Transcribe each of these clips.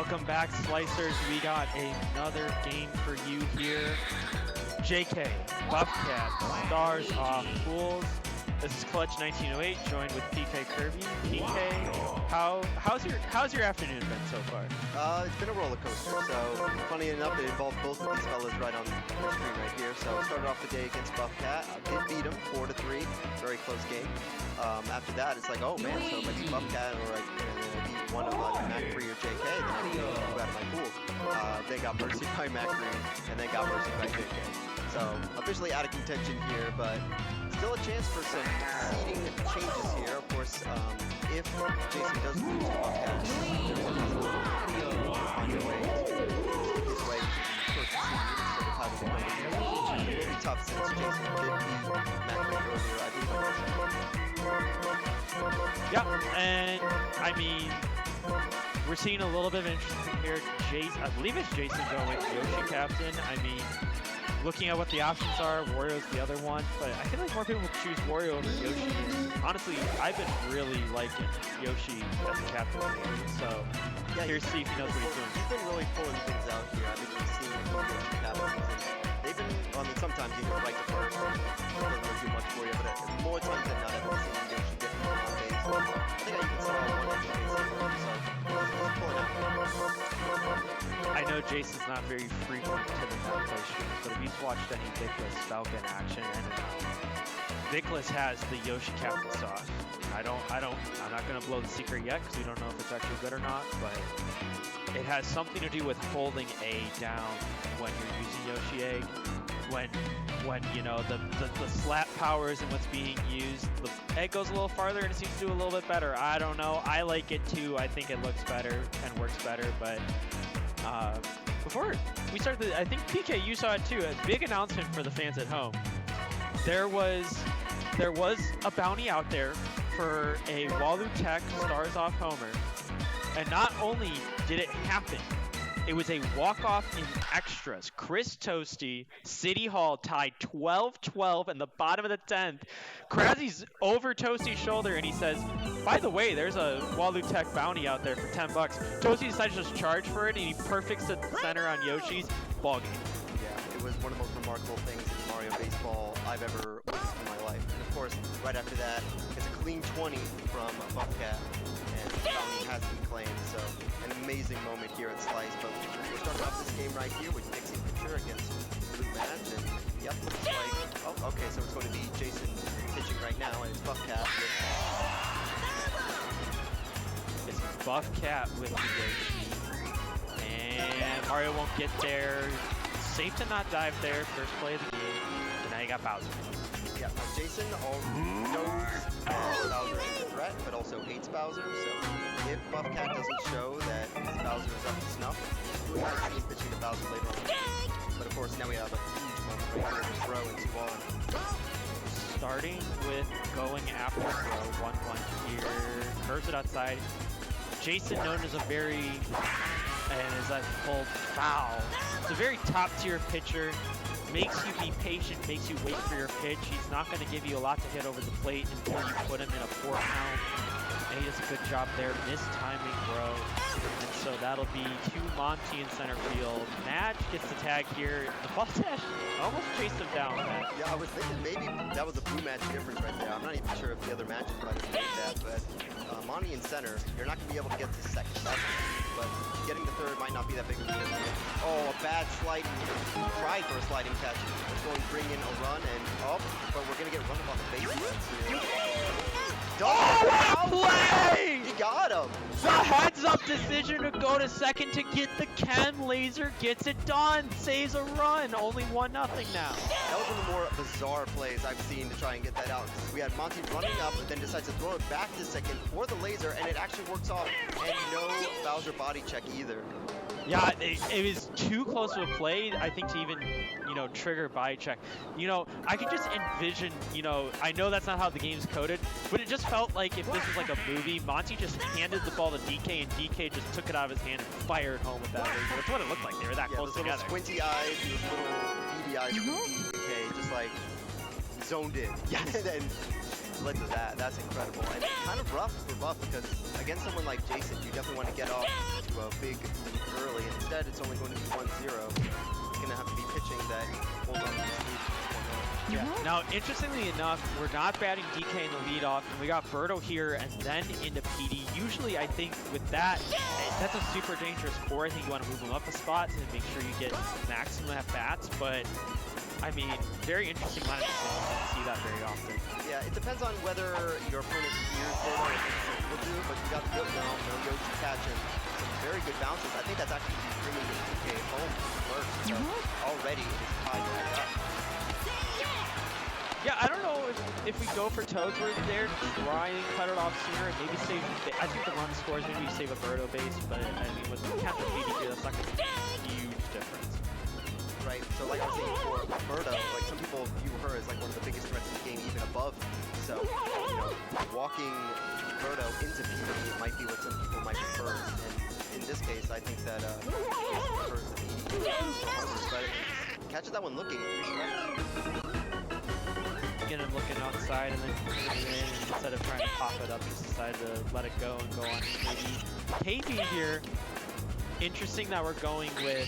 Welcome back, Slicers. We got another game for you here. JayKay, Buffcat, Stars Off Fools. This is Clutch 1908, joined with PK Kirby. PK, how's your afternoon been so far? It's been a roller coaster. So funny enough, it involved both of these fellas right on the screen right here. So I started off the day against Buffcat. I did beat him 4-3, very close game. After that, it's like, oh man, so if I beat Buffcat or I beat one of Mac3 or JayKay, then I can move out of my pool. They got mercy by Mac3 and then got mercy by JayKay. So officially out of contention here, but still a chance for some seeding changes here. Of course, if Jason does lose to Buffcat, there's a possibility of finding a way his way to first seed instead of having to go here. It's really tough since Jason did beat Mac3 earlier, I believe. Yeah, and I mean, we're seeing a little bit of interest here. I believe it's Jason going with Yoshi captain. I mean, looking at what the options are, Wario's the other one, but I feel like more people choose Wario over Yoshi. And honestly, I've been really liking Yoshi as a captain lately, so yeah, here's see if he knows what he's doing. He's been really pulling things out here. I've been seeing Yoshi captains, and they've been, I mean, sometimes you can right to first, and it doesn't really do much for you, but more times than not, I've been seeing Yoshi get on base. I think I even saw one extra base here, so he's pulling out. I know Jason's not very frequent to the net play streams, but if he's watched any Vickless Falcon action, and Vickless has the Yoshi captain sauce. I'm not gonna blow the secret yet because we don't know if it's actually good or not, but it has something to do with holding A down when you're using Yoshi Egg. When you know the slap power isn't what's being used, the egg goes a little farther and it seems to do a little bit better. I don't know. I like it too. I think it looks better and works better, but. Before we start, I think PK, you saw it too. A big announcement for the fans at home. There was a bounty out there for a Walu Tech Stars Off Homer, and not only did it happen, it was a walk-off in extras. Chris Toasty, City Hall tied 12-12 in the bottom of the 10th. Krabzy's over Toasty's shoulder and he says, by the way, there's a Walu Tech bounty out there for 10 bucks. Toasty decides to just charge for it and he perfects the center on Yoshi's ball game. Yeah, it was one of the most remarkable things in Mario Baseball I've ever witnessed in my life. And of course, right after that, it's a clean 20 from Buffcat. And the bounty has been claimed, so an amazing moment here at Slice. But we're starting off this game right here with Nixie pitcher against Blue Match, and yep, looks like, oh, okay, so it's going to be Jason pitching right now, and it's Buffcat with... It's Buffcat with the Yoshi, and Mario won't get there. Safe to not dive there, first play of the game, and now you got Bowser. Yeah, Jason already knows Bowser is a threat, but also hates Bowser, so if Buffcat doesn't show that Bowser is up to snuff, we might see him pitching to Bowser later on. But of course, now we have a huge moment right here to throw into one. Starting with going after throw, 1-1 here, curves it outside. Jason, known as a very, and as I've pulled foul, it's a very top-tier pitcher. Makes you be patient, makes you wait for your pitch. He's not going to give you a lot to hit over the plate until you put him in a 4 count. And he does a good job there. Missed timing, bro. And so that'll be 2 Monty in center field. Match gets the tag here. The ball dash almost chased him down, man. Yeah, I was thinking maybe that was a Blue Match difference right there. I'm not even sure if the other matches might have made that, but Monty in center, you're not going to be able to get to second. But getting to third might not be that big of a difference. Oh, a bad sliding, try for a sliding catch. It's going to bring in a run, and but we're going to get run up on the base here. Oh, what play! He got him! The heads-up decision to go to second to get the Chem laser, gets it done, saves a run, only 1-0 now. That was one of the more bizarre plays I've seen to try and get that out. We had Monty running up, but then decides to throw it back to second for the laser, and it actually works off, and no Bowser body check either. Yeah, it was too close to a play, I think, to even, trigger body check. I could just envision, I know that's not how the game's coded, but it just felt like if this was like a movie, Monty just handed the ball to DK, and DK just took it out of his hand and fired home with that laser. That's what it looked like. They were that close together. Squinty eyes, these little beady eyes from DK, just like zoned in. Yes. And split to that. That's incredible. And kind of rough for Buff because against someone like Jason, you definitely want to get off to a big lead early. And instead, it's only going to be 1-0. It's going to have to be pitching that holds on to this lead. Yeah. Now, interestingly enough, we're not batting DK in the leadoff, and we got Birdo here and then into PD. Usually, I think with that, that's a super dangerous core. I think you want to move him up a spot to make sure you get maximum at bats, but I mean, very interesting line of decisions. You don't see that very often. Yeah, it depends on whether your opponent hears Birdo or thinks will do, but you got the good no Yoshi catch and some very good bounces. I think that's actually bringing the DK home first. So already it is tied back up. Yeah, I don't know if we go for Toadsworth there, try and cut it off sooner, and maybe save. I think the run scores, maybe you save a Birdo base, but I mean, with Captain PD here, that's not going to be a huge difference. Right, so like I was saying before, Birdo, like some people view her as like one of the biggest threats in the game, even above. So, you know, walking Birdo into PD might be what some people might prefer. And in this case, I think that Jason prefers the PD. But catches that one looking, 3 strikes. Again, I'm looking outside and then putting it in, and instead of trying to pop it up, just decided to let it go and go on KB. KB here. Interesting that we're going with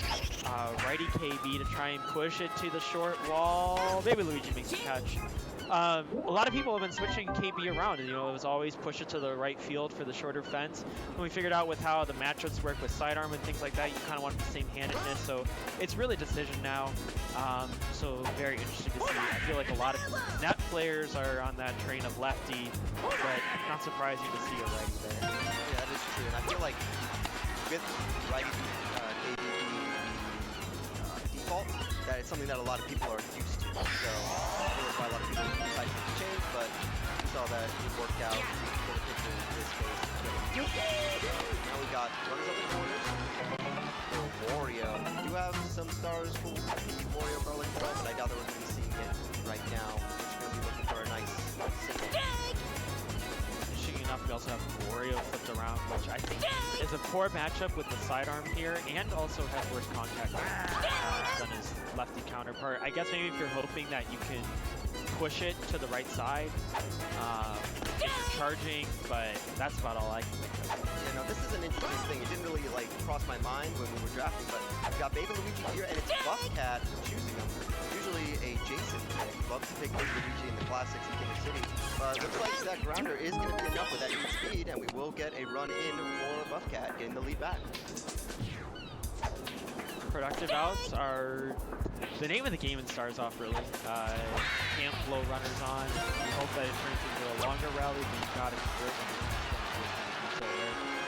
righty KB to try and push it to the short wall. Maybe Luigi makes a catch. A lot of people have been switching KB around, and you know, it was always push it to the right field for the shorter fence. When we figured out with how the matchups work with sidearm and things like that, you kind of want the same handedness. So it's really decision now. So very interesting to see. I feel like a lot of net players are on that train of lefty, but not surprising to see a righty there. Yeah, that is true. And I feel like with righty KB being default, that it's something that a lot of people are used to. So I feel that's why a lot of people decided to change, but we saw that it worked out for the pitcher in this case. Now we got runners up the corners for Wario. We do have some stars for the Wario Garlic Ball, but I doubt that we're going to be seeing it right now. We're just going to be looking for a nice signal. Interesting enough, we also have Wario flipped around, which I think is a poor matchup with the sidearm here, and also has worse contact than his lefty counterpart. I guess maybe if you're hoping that you can push it to the right side if you're charging, but that's about all I can think of. Yeah, now this is an interesting thing. It didn't really like cross my mind when we were drafting, but we've got Baby Luigi here, and it's Buffcat choosing him. Usually a Jason pick. Loves to pick Baby Luigi in the classics in Kinder City, but looks like that grounder is going to be enough with that new speed, and we will get a run in for Buffcat, getting the lead back. Productive outs are the name of the game in Stars Off, really. Can't blow runners on. We hope that it turns into a longer rally, but you've got to convert them.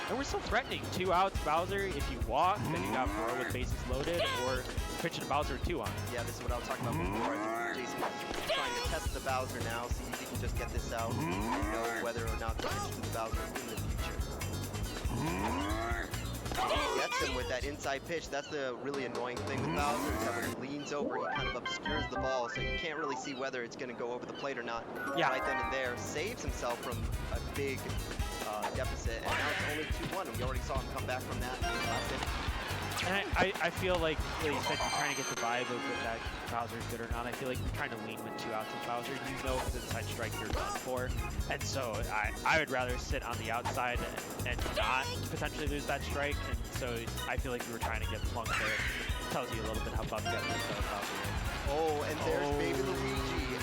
And we're still threatening. 2 outs, Bowser. If you walk, then you got 4 with bases loaded, or pitch to Bowser 2 on. Yeah, this is what I was talking about before. I think Jason is trying to test the Bowser now, see if he can just get this out and know whether or not to pitch to the Bowser in the future. He gets him with that inside pitch. That's the really annoying thing with Bowser, is that when he leans over, he kind of obscures the ball, so you can't really see whether it's going to go over the plate or not. Yeah. Right then and there, saves himself from a big deficit, and now it's only 2-1. We already saw him come back from that last inning. And I feel like you said you're trying to get the vibe of if that Bowser is good or not. I feel like you're trying to lean with 2 outs with Bowser. You know if it's inside strike you're done for. And so I would rather sit on the outside and not potentially lose that strike. And so I feel like you were trying to get plunked there. Tells you a little bit how Buffcat is Bowser. Oh, and there's Baby Luigi.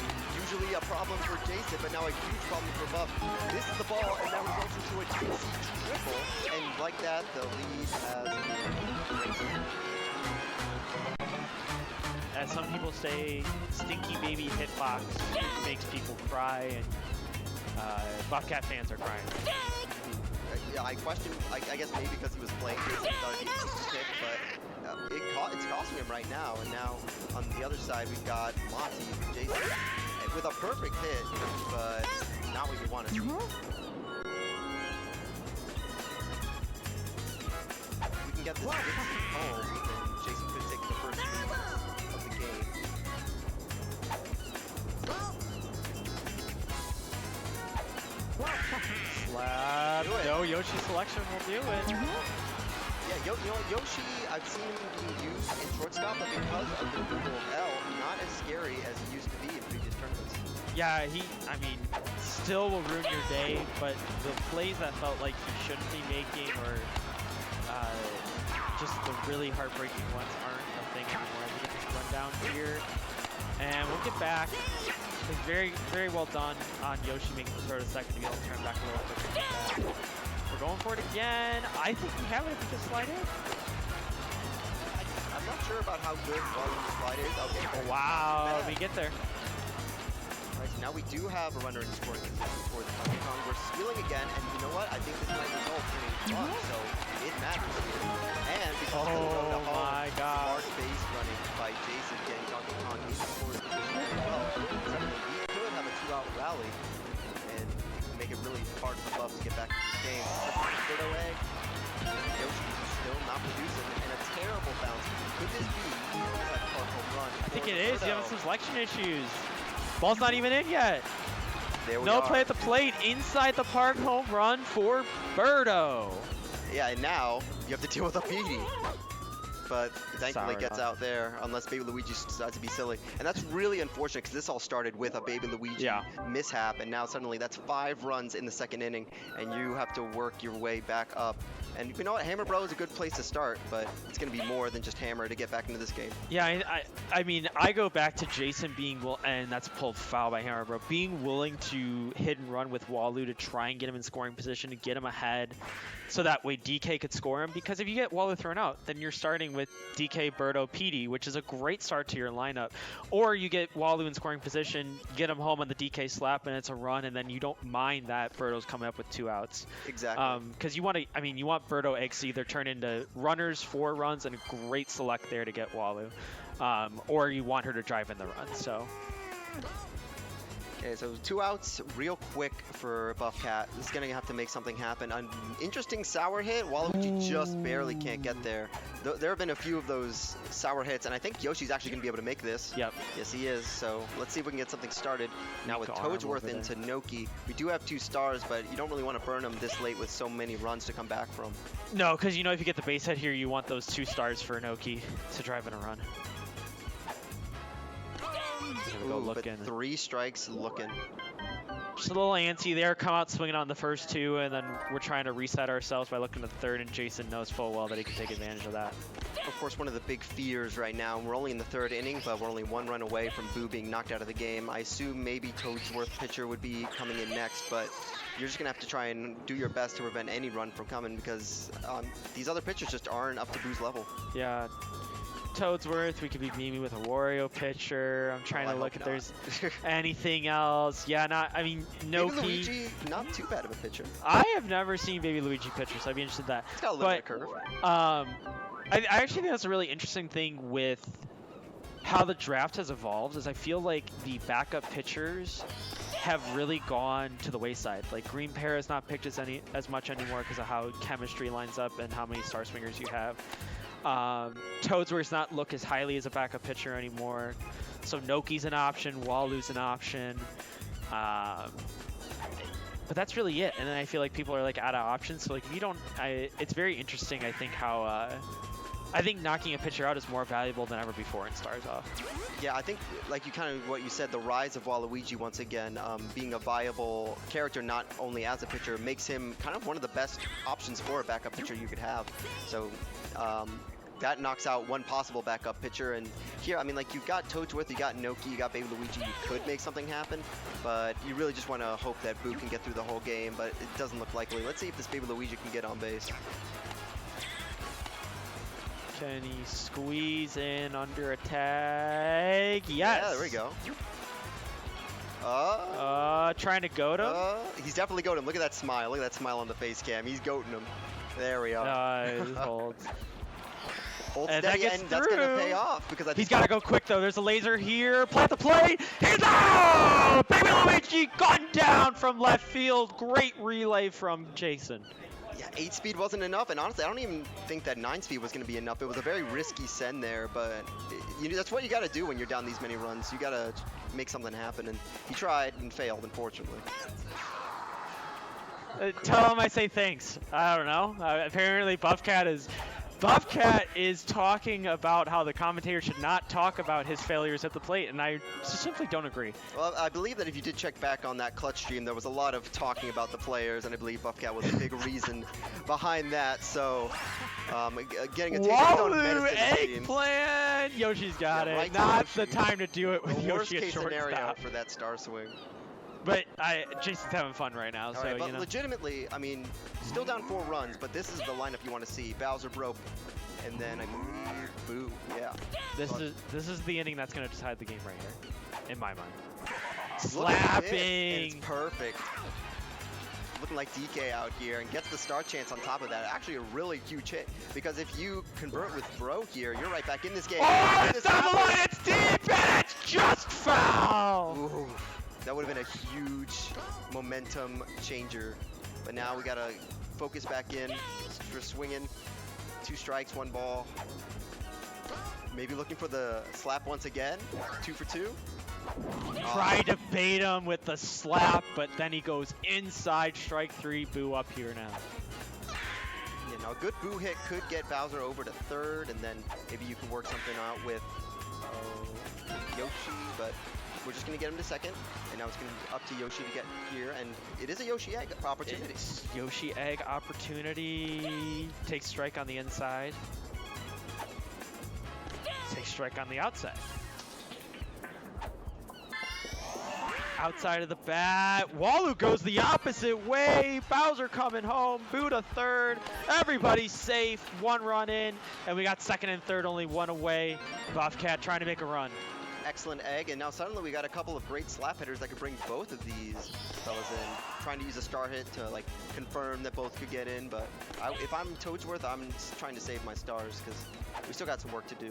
Usually a problem for Jason, but now a huge problem for Buff. This is the ball, and now results into a juicy triple. And like that, the lead has been. As some people say, stinky baby hitbox makes people cry, and Buffcat fans are crying. Yeah, I question, I guess maybe because he was playing Jason, he thought he'd be pick, but it's costing him right now. And now on the other side, we've got Monty, Jason, with a perfect hit, but not what you want to see. We can get this home, and Jason could take the first lead of the game. Slap. No, Yoshi selection will do it. Yeah, Yoshi, I've seen him being used in shortstop, but because of the removal of L, not as scary as he used to be in previous tournaments. Yeah, I mean, still will ruin your day, but the plays that felt like he shouldn't be making or just the really heartbreaking ones aren't a thing anymore. We get this run down here, and we'll get back. It's very, very well done on Yoshi making the throw to second to be able to turn back a little quicker. We're going for it again. I think we have it if we just slide in. I'm not sure about how good Walu's slide is. Okay. Oh, wow, we get there. Right, so now we do have a runner in scoring position for the Donkey Kong. We're stealing again, and you know what? I think this might result in a block, so it matters here. And because of the road to home, smart base running by Jason getting Donkey Kong in scoring position as well. Suddenly we could have a 2-out rally and make it really hard for Buff to get back into this game. Third away, Yoshi still not producing, and a terrible bounce. Could this be a home run? I think it is. You have some selection issues. Ball's not even in yet. No play at the plate. Inside the park, home run for Birdo. Yeah, and now you have to deal with a PD. But thankfully gets out there, unless Baby Luigi decides to be silly. And that's really unfortunate, because this all started with a Baby Luigi mishap, and now suddenly that's 5 runs in the second inning, and you have to work your way back up. And you know what, Hammer Bro is a good place to start, but it's going to be more than just Hammer to get back into this game. Yeah, I mean, I go back to Jason being, and that's pulled foul by Hammer Bro, being willing to hit and run with Walu to try and get him in scoring position, to get him ahead, so that way DK could score him. Because if you get Walu thrown out, then you're starting with DK, Birdo, PD, which is a great start to your lineup. Or you get Walu in scoring position, get him home on the DK slap, and it's a run, and then you don't mind that Birdo's coming up with 2 outs. Exactly. Because you want to, I mean, you want Birdo eggs to either turn into runners, 4 runs, and a great select there to get Walu. Or you want her to drive in the run, so. Okay, so 2 outs real quick for Buffcat. This is going to have to make something happen. An interesting sour hit. Waluigi just barely can't get there. There have been a few of those sour hits, and I think Yoshi's actually going to be able to make this. Yep. Yes, he is. So let's see if we can get something started. Now with Toadsworth into Noki, we do have 2 stars, but you don't really want to burn them this late with so many runs to come back from. No, because you know if you get the base hit here, you want those 2 stars for Noki to drive in a run. Ooh, but 3 strikes looking. Just a little antsy there, come out swinging on the first 2, and then we're trying to reset ourselves by looking at the third, and Jason knows full well that he can take advantage of that. Of course, one of the big fears right now, we're only in the 3rd inning, but we're only 1 run away from Boo being knocked out of the game. I assume maybe Toadsworth pitcher would be coming in next, but you're just going to have to try and do your best to prevent any run from coming, because these other pitchers just aren't up to Boo's level. Yeah. Toadsworth, we could be Mimi with a Wario pitcher. I'm trying to look if there's anything else. Yeah, I mean, Noki. Baby Luigi, not too bad of a pitcher. I have never seen Baby Luigi pitcher, so I'd be interested in that. It's got a little bit of curve. I actually think that's a really interesting thing with how the draft has evolved, is I feel like the backup pitchers have really gone to the wayside. Like Green Pear is not picked as much anymore because of how chemistry lines up and how many star swingers you have. Toadsworth's not look as highly as a backup pitcher anymore, so Noki's an option, Walu's an option, but that's really it. And then I feel like people are like out of options, so like if you don't, it's very interesting. I think how I think knocking a pitcher out is more valuable than ever before in Stars Off. Yeah, I think like you kind of what you said, the rise of Waluigi once again, being a viable character not only as a pitcher, makes him kind of one of the best options for a backup pitcher you could have. So that knocks out one possible backup pitcher. And here, I mean, like you've got Toadsworth, you got Noki, you got Baby Luigi, you could make something happen, but you really just want to hope that Boo can get through the whole game, but it doesn't look likely. Let's see if this Baby Luigi can get on base. Can he squeeze in under a tag? Yes! Yeah, there we go. Trying to goat him? He's definitely goated him. Look at that smile. Look at that smile on the face cam. He's goating him. There we go. Holds. Hold steady, and that's going to pay off because I think he's got to go quick though. There's a laser here. Plant the plate. He's out! Baby Luigi gunned down from left field. Great relay from Jason. Yeah, 8 speed wasn't enough, and honestly, I don't even think that 9 speed was going to be enough. It was a very risky send there, but that's what you got to do when you're down these many runs. You got to make something happen, and he tried and failed, unfortunately. Tell him I say thanks. I don't know. Apparently, Buffcat is Buffcat is talking about how the commentator should not talk about his failures at the plate, and I simply don't agree. Well, I believe that if you did check back on that clutch stream, there was a lot of talking about the players, and I believe Buffcat was a big reason behind that. So, getting a taste of his own medicine, it seems. Eggplant! Yoshi's got it. Right Not to the Yoshi. time to do it with The worst Yoshi at case scenario shortstop. for that star swing. But Jason's having fun right now, All so right, but you know. legitimately, I mean, still down 4 runs, but this is the lineup you want to see. Bowser broke, and then I believe Boo. Yeah. This is the inning that's going to decide the game right here, in my mind. Look at this, and Slapping. it's perfect. Looking like DK out here, and gets the star chance on top of that. Actually, a really huge hit, because if you convert with Bro here, you're right back in this game. Oh, If it's this down the happens- line, it's deep, and it's just foul! Ooh, that would have been a huge momentum changer. But now we gotta focus back in. We're swinging. 2 strikes, 1 ball. Maybe looking for the slap once again. 2 for 2. Tried to bait him with the slap, but then he goes inside, strike 3, Boo up here now. Yeah, now a good Boo hit could get Bowser over to 3rd, and then maybe you can work something out with Yoshi, but we're just gonna get him to 2nd, and now it's gonna be up to Yoshi to get here, and it is a Yoshi egg opportunity. It's Yoshi egg opportunity. Takes strike on the inside. Takes strike on the outside. Outside of the bat. Walu goes the opposite way. Bowser coming home. Boo to 3rd. Everybody's safe. 1 run in. And we got 2nd and 3rd, only 1 away. Buffcat trying to make a run. Excellent egg, and now suddenly we got a couple of great slap hitters that could bring both of these fellas in. Trying to use a star hit to like confirm that both could get in, but if I'm Toadsworth, I'm just trying to save my stars because we still got some work to do.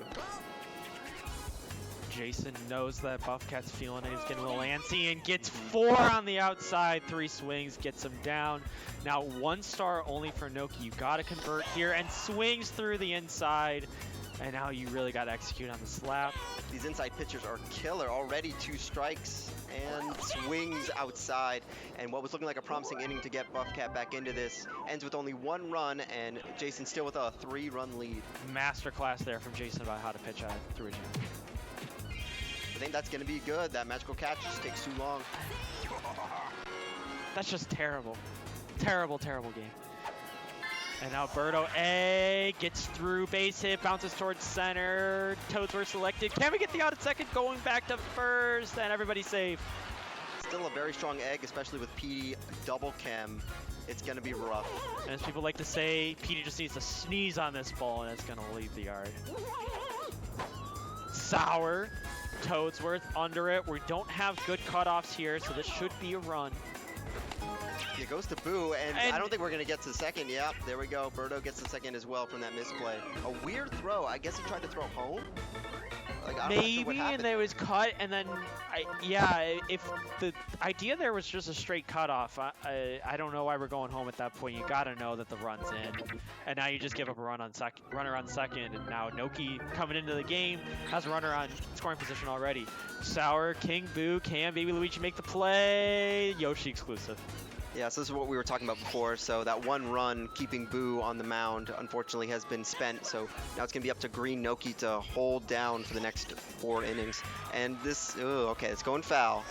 Jason knows that Buffcat's feeling it. He's getting a little antsy and gets 4 on the outside. 3 swings, gets him down. Now 1 star only for Noki. You gotta convert here, and swings through the inside. And now you really gotta execute on the slap. These inside pitchers are killer. Already 2 strikes and swings outside. And what was looking like a promising inning to get Buffcat back into this ends with only 1 run, and Jason still with a 3-run lead. Masterclass there from Jason about how to pitch out through a jam. I think that's going to be good. That magical catch just takes too long. That's just terrible. Terrible, terrible game. And now Birdo A gets through, base hit, bounces towards center. Toadsworth selected. Can we get the out at 2nd? Going back to 1st, and everybody's safe. Still a very strong egg, especially with PD double chem. It's going to be rough. And as people like to say, Petey just needs to sneeze on this ball, and it's going to leave the yard. Sour. Toadsworth under it. We don't have good cutoffs here, so this should be a run. It goes to Boo, and I don't think we're going to get to 2nd. Yep, there we go. Birdo gets the 2nd as well from that misplay. A weird throw. I guess he tried to throw home? Like, I'm not sure what Maybe, happened. and there was cut, and then, if the idea there was just a straight cutoff, I don't know why we're going home at that point. You gotta know that the run's in, and now you just give up a runner on 2nd, and now Noki coming into the game has a runner on scoring position already. Sour, King, Boo, can Baby Luigi make the play? Yoshi exclusive. Yeah, so this is what we were talking about before. So that 1 run keeping Boo on the mound, unfortunately, has been spent. So now it's going to be up to Green Noki to hold down for the next 4 innings. And this, okay, it's going foul.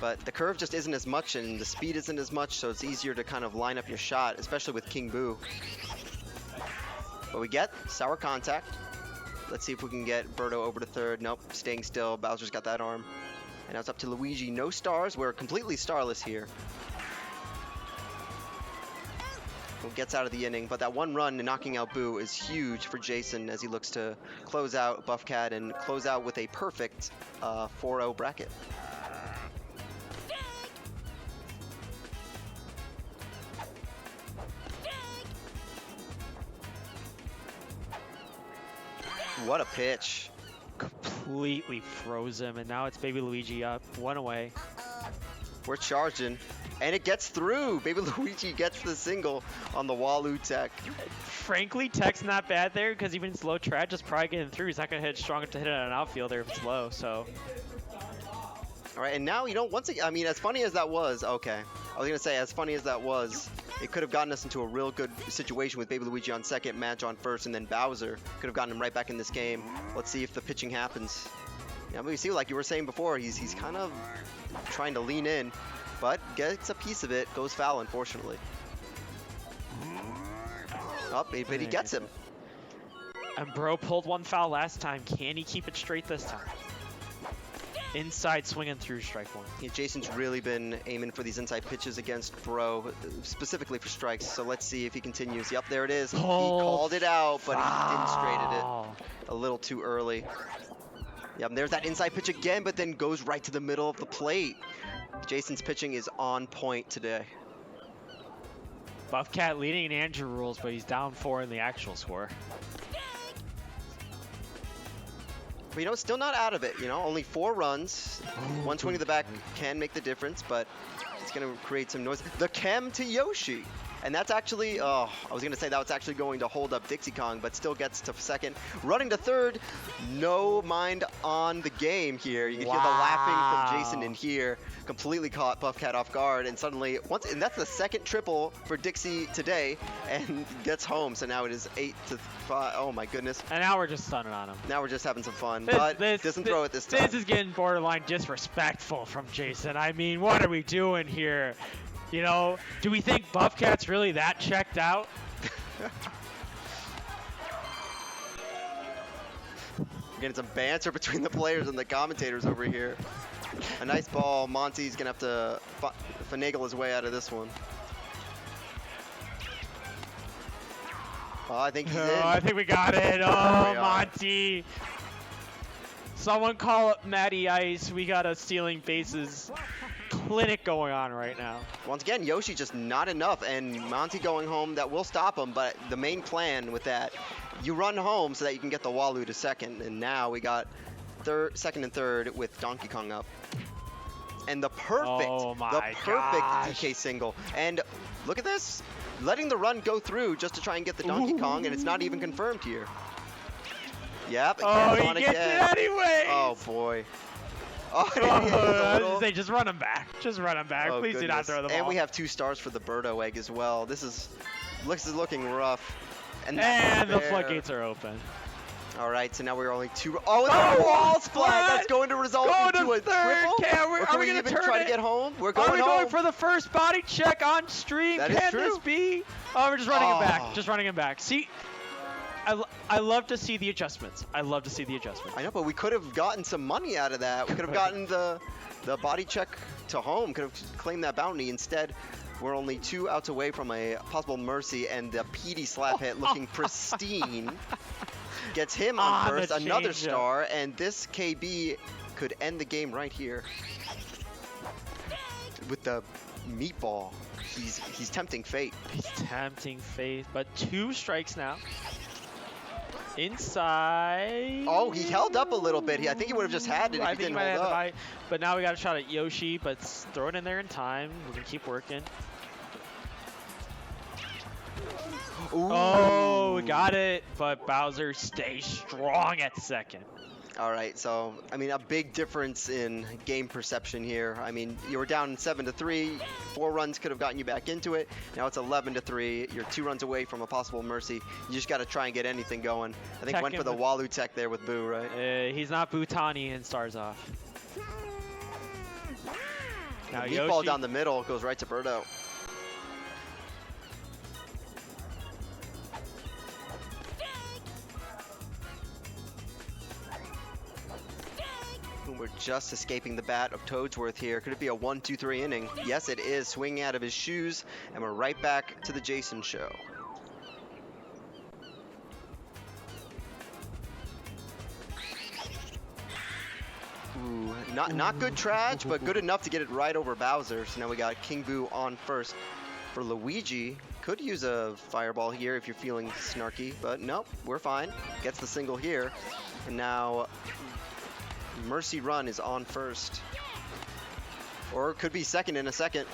But the curve just isn't as much, and the speed isn't as much, so it's easier to kind of line up your shot, especially with King Boo. But we get sour contact. Let's see if we can get Birdo over to 3rd. Nope, staying still. Bowser's got that arm. And now it's up to Luigi. No stars. We're completely starless here. Gets out of the inning, but that 1 run knocking out Boo is huge for Jason as he looks to close out Buffcat and close out with a perfect 4-0 bracket. What a pitch. Completely froze him, and now it's Baby Luigi up, 1 away. We're charging. And it gets through. Baby Luigi gets the single on the Walu tech. Frankly, tech's not bad there because even slow trad just probably getting through. He's not going to hit strong enough to hit it on an outfielder if it's low, so. All right, and now, you know, once again, I mean, as funny as that was, okay, was going to say, as funny as that was, it could have gotten us into a real good situation with Baby Luigi on second, Madge on first, and then Bowser could have gotten him right back in this game. Let's see if the pitching happens. Yeah, we see, like you were saying before, he's kind of trying to lean in, but gets a piece of it, goes foul, unfortunately. Oh, but he gets him. And Bro pulled one foul last time. Can he keep it straight this time? Inside swinging through strike one. Yeah, Jason's really been aiming for these inside pitches against Bro, specifically for strikes. So let's see if he continues. Yep, there it is. He called it out, but he didn't straighten it a little too early. Yep, and there's that inside pitch again, but then goes right to the middle of the plate. Jason's pitching is on point today. Buffcat leading in Andrew rules, but he's down 4 in the actual score. But, you know, still not out of it, you know, only 4 runs. 120 to the back can make the difference, but it's going to create some noise. The Chem to Yoshi. And that's actually, I was going to say that was actually going to hold up Dixie Kong, but still gets to second. Running to third, no mind on the game here. You can hear the laughing from Jason in here. Completely caught Buffcat off guard, and suddenly, and that's the second triple for Dixie today, and gets home. So now it is 8-5. Oh my goodness. And now we're just stunning on him. Now we're just having some fun, but doesn't throw it this time. This is getting borderline disrespectful from Jason. I mean, what are we doing here? You know, do we think Buffcat's really that checked out? Getting some banter between the players and the commentators over here. A nice ball. Monty's going to have to finagle his way out of this one. Oh, I think he's in. I think we got it. Oh, Monty. Someone call up Matty Ice. We got a stealing bases clinic going on right now. Once again, Yoshi just not enough, and Monty going home, that will stop him, but the main plan with that, you run home so that you can get the Walu to second, and now we got second and third with Donkey Kong up. And the perfect DK single. And look at this, letting the run go through just to try and get the Donkey Kong, and it's not even confirmed here. Yep, he gets it anyway. Oh boy. I was gonna say, just run him back. Just run him back. Please do not throw the ball. And we have 2 stars for the Birdo egg as well. This is looking rough. And the floodgates are open. All right, so now we're only 2. Oh, the wall splat! That's going to result into a triple. Are we gonna turn try to get home? We're going home. Are we going for the first body check on stream? That is true. Can this be? Oh, we're just running him back. Just running him back. See. I love to see the adjustments. I love to see the adjustments. I know, but we could have gotten some money out of that. We could have gotten the body check to home, could have claimed that bounty. Instead, we're only 2 outs away from a possible mercy, and the PD slap hit looking pristine. Gets him on first, another star, and this KB could end the game right here. With the meatball, he's tempting fate. He's tempting fate, but 2 strikes now. Inside. Oh, he held up a little bit. I think he would have just had it if he didn't hold up. But now we got a shot at Yoshi, but throw it in there in time. We're going to keep working. Ooh. Oh, we got it. But Bowser stays strong at second. All right, so, I mean, a big difference in game perception here. I mean, you were down 7-3, 4 runs could have gotten you back into it. Now it's 11-3, you're 2 runs away from a possible mercy. You just got to try and get anything going. I think went for the Walu tech there with Boo, right? He's not Butani and stars off. Now the meatball down the middle goes right to Birdo. We're just escaping the bat of Toadsworth here. Could it be a 1-2-3 inning? Yes, it is. Swinging out of his shoes, and we're right back to the Jason show. Ooh, not good trash, but good enough to get it right over Bowser. So now we got King Boo on first. For Luigi, could use a fireball here if you're feeling snarky, but nope, we're fine. Gets the single here, and now Mercy Run is on first. Or it could be second in a second.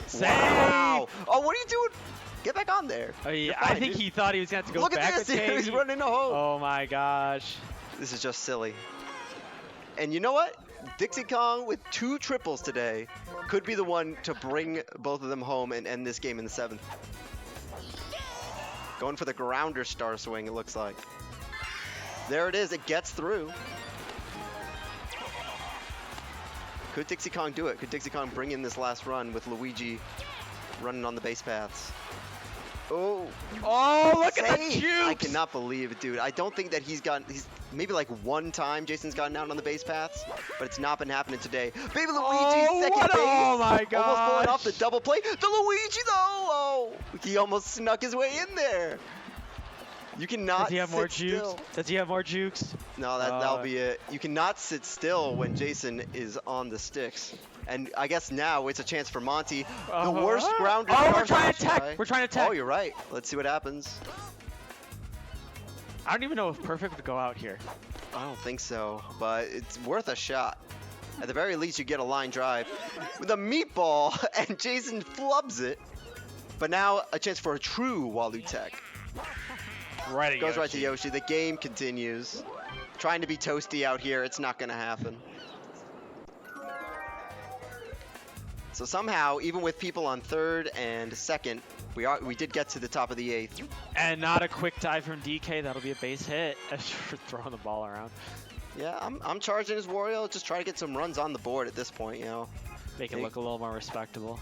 Save! Wow! Oh, what are you doing? Get back on there. Oh, yeah, I think he thought he was going to have to go back. Look at this, he's running home. Oh my gosh. This is just silly. And you know what? Dixie Kong with 2 triples today could be the one to bring both of them home and end this game in the 7th. Going for the grounder star swing, it looks like. There it is, it gets through. Could Dixie Kong do it? Could Dixie Kong bring in this last run with Luigi running on the base paths? Oh, Look at the juke! I cannot believe it, dude. I don't think that he's maybe like one time Jason's gotten out on the base paths, but it's not been happening today. Baby Luigi, second base. Oh my god! Almost pulling off the double play. The Luigi though, oh, he almost snuck his way in there. You cannot. Does he have more sit jukes? still. Does he have more jukes? No, that'll be it. You cannot sit still when Jason is on the sticks. And I guess now it's a chance for Monty. The worst grounder. Oh, we're trying to attack. We're trying to attack. Oh, you're right. Let's see what happens. I don't even know if Perfect would go out here. I don't think so, but it's worth a shot. At the very least, you get a line drive with a meatball, and Jason flubs it. But now a chance for a true Walu Tech. Right. Goes right to Yoshi. The game continues. Trying to be toasty out here. It's not going to happen. So somehow, even with people on 3rd and 2nd, we did get to the top of the 8th. And not a quick dive from DK. That'll be a base hit for throwing the ball around. Yeah, I'm charging his Wario. Just try to get some runs on the board at this point, you know. Make it look a little more respectable.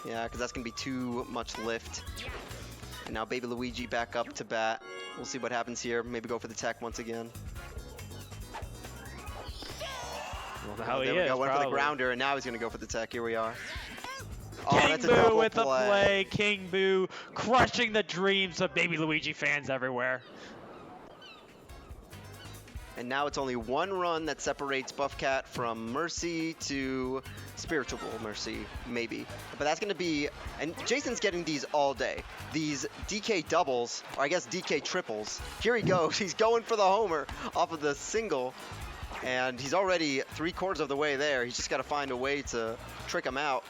Yeah, because that's going to be too much lift. And now Baby Luigi back up to bat. We'll see what happens here. Maybe go for the tech once again. Well, there we go. Went for the grounder, and now he's going to go for the tech. Here we are. Oh, King Boo with the play. King Boo crushing the dreams of Baby Luigi fans everywhere. And now it's only 1 run that separates Buffcat from Mercy to Spiritual Mercy, maybe. But that's going to be... And Jason's getting these all day. These DK doubles, or I guess DK triples. Here he goes. He's going for the homer off of the single. And he's already 3/4 of the way there. He's just got to find a way to trick him out.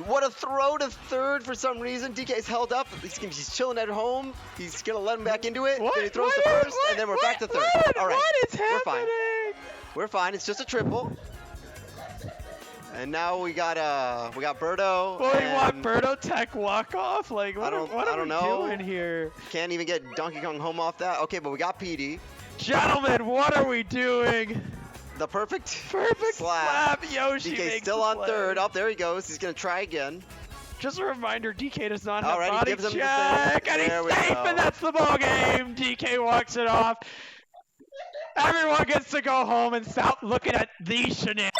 What a throw to 3rd for some reason. DK's held up. He's chilling at home. He's going to let him back into it. Then he throws to 1st, and then we're back to 3rd. All right, what is happening? We're fine. We're fine. It's just a triple. And now we got Birdo. Well, we want Birdo Tech walk off. Like, what are we doing here? Can't even get Donkey Kong home off that. Okay, but we got PD. Gentlemen, what are we doing? The perfect slap. Yoshi DK's still on 3rd. Oh, there he goes. He's going to try again. Just a reminder, DK does not have Alright, body check. And he's safe, and that's the ball game. DK walks it off. Everyone gets to go home and stop looking at these shenanigans.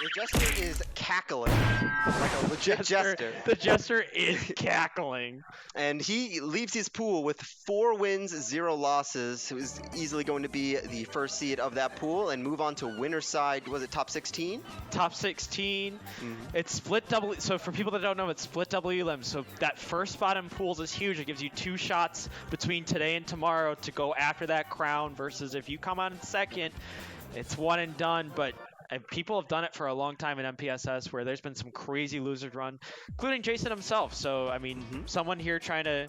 The jester is cackling, like a legit jester. The jester is cackling. And he leaves his pool with 4 wins, 0 losses. It was easily going to be the first seed of that pool and move on to winner's side. Was it top 16? Top 16. It's split double. So for people that don't know, it's split double elim. So that first spot in pools is huge. It gives you 2 shots between today and tomorrow to go after that crown. Versus if you come on 2nd, it's one and done. But people have done it for a long time in MPSS where there's been some crazy losers run, including Jason himself. So, I mean, someone here trying to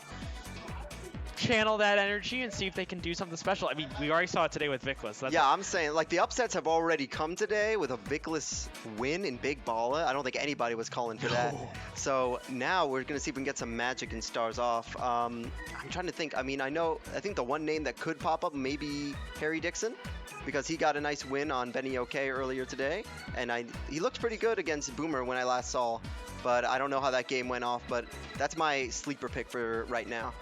channel that energy and see if they can do something special. I mean, we already saw it today with Vickless. Yeah, I'm saying, like, the upsets have already come today with a Vickless win in Big Balla. I don't think anybody was calling for that. So now we're going to see if we can get some magic and stars off. I'm trying to think. I mean, I think the one name that could pop up may be Harry Dixon, because he got a nice win on Benny OK earlier today, and he looked pretty good against Boomer when I last saw, but I don't know how that game went off, but that's my sleeper pick for right now.